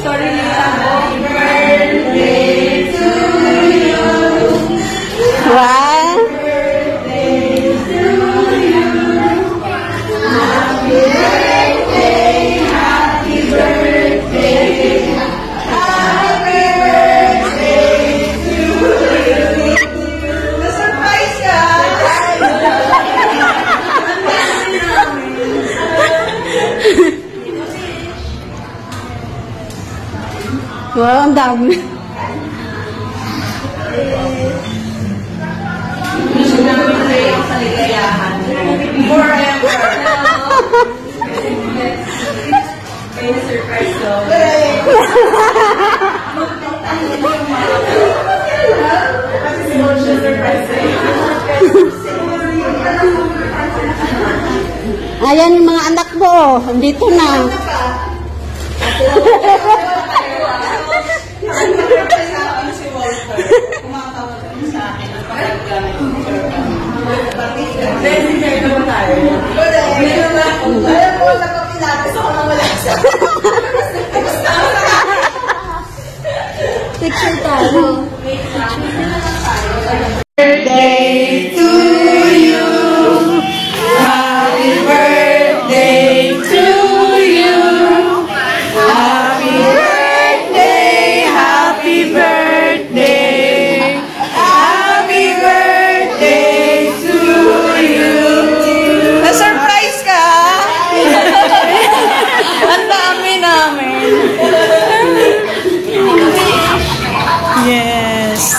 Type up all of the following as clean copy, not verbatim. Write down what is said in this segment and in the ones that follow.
Sorry, happy birthday to you. Wow. Happy birthday, happy birthday. Happy birthday to you. Na-surprise ka! Wow, ang dami. Wish namin kayo ang kaligayahan. Forever. Kayo na-surprise ko. Kasi si Mon siya surprise sa'yo. Ayan yung mga anak mo. Dito na. Si Walter, kumakawag kami sa akin. Then, naman tayo. Meron na ako. Alam mo, nakapilates ako nang wala siya. Picture tayo. Birthday to you. Happy birthday to you. Happy birthday, happy birthday. Happy birthday to you. Na-surprise ka? Ang dami namin. Yes.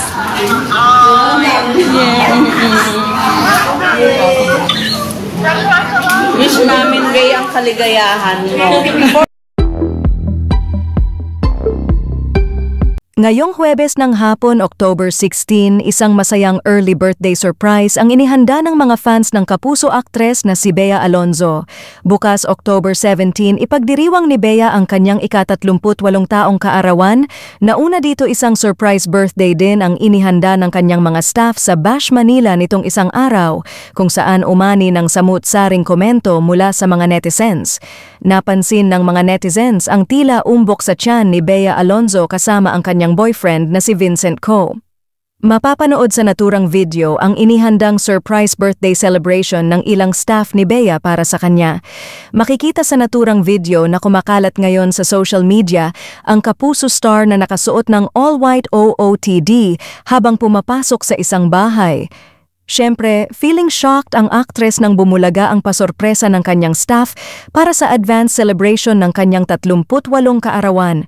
Wish namin gay ang kaligayahan mo. Ngayong Huwebes ng hapon, October 16, isang masayang early birthday surprise ang inihanda ng mga fans ng kapuso aktres na si Bea Alonzo. Bukas October 17, ipagdiriwang ni Bea ang kanyang ika-38 taong kaarawan. Nauna dito isang surprise birthday din ang inihanda ng kanyang mga staff sa Bash Manila nitong isang araw, kung saan umani ng samut-saring komento mula sa mga netizens. Napansin ng mga netizens ang tila umbok sa tiyan ni Bea Alonzo kasama ang kanyang boyfriend na si Vincent Ko. Mapapanood sa naturang video ang inihandang surprise birthday celebration ng ilang staff ni Bea para sa kanya. Makikita sa naturang video na kumakalat ngayon sa social media ang kapuso star na nakasuot ng all-white OOTD habang pumapasok sa isang bahay. Siyempre, feeling shocked ang aktres nang bumulaga ang pasorpresa ng kanyang staff para sa advance celebration ng kanyang 38 kaarawan.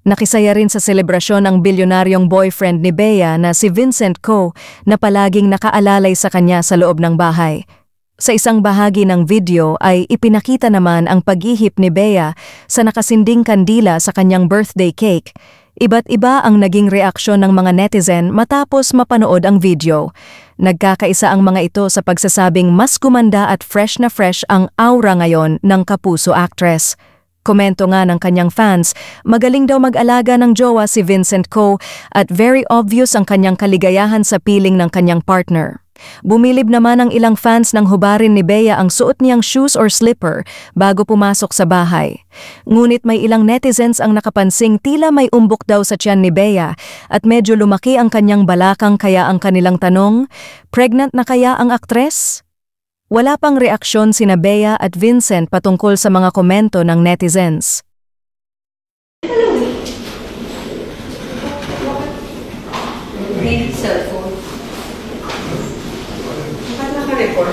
Nakisaya rin sa selebrasyon ang bilyonaryong boyfriend ni Bea na si Vincent Ko na palaging nakaalalay sa kanya sa loob ng bahay. Sa isang bahagi ng video ay ipinakita naman ang paghihip ni Bea sa nakasinding kandila sa kanyang birthday cake. Iba't iba ang naging reaksyon ng mga netizen matapos mapanood ang video. Nagkakaisa ang mga ito sa pagsasabing mas gumanda at fresh na fresh ang aura ngayon ng kapuso actress. Komento nga ng kanyang fans, magaling daw mag-alaga ng jowa si Vincent Ko at very obvious ang kanyang kaligayahan sa piling ng kanyang partner. Bumilib naman ang ilang fans nang hubarin ni Bea ang suot niyang shoes or slipper bago pumasok sa bahay. Ngunit may ilang netizens ang nakapansing tila may umbok daw sa tiyan ni Bea at medyo lumaki ang kanyang balakang kaya ang kanilang tanong, pregnant na kaya ang aktres? Wala pang reaksyon sina Bea at Vincent patungkol sa mga komento ng netizens. Cellphone. Bakit naka-record?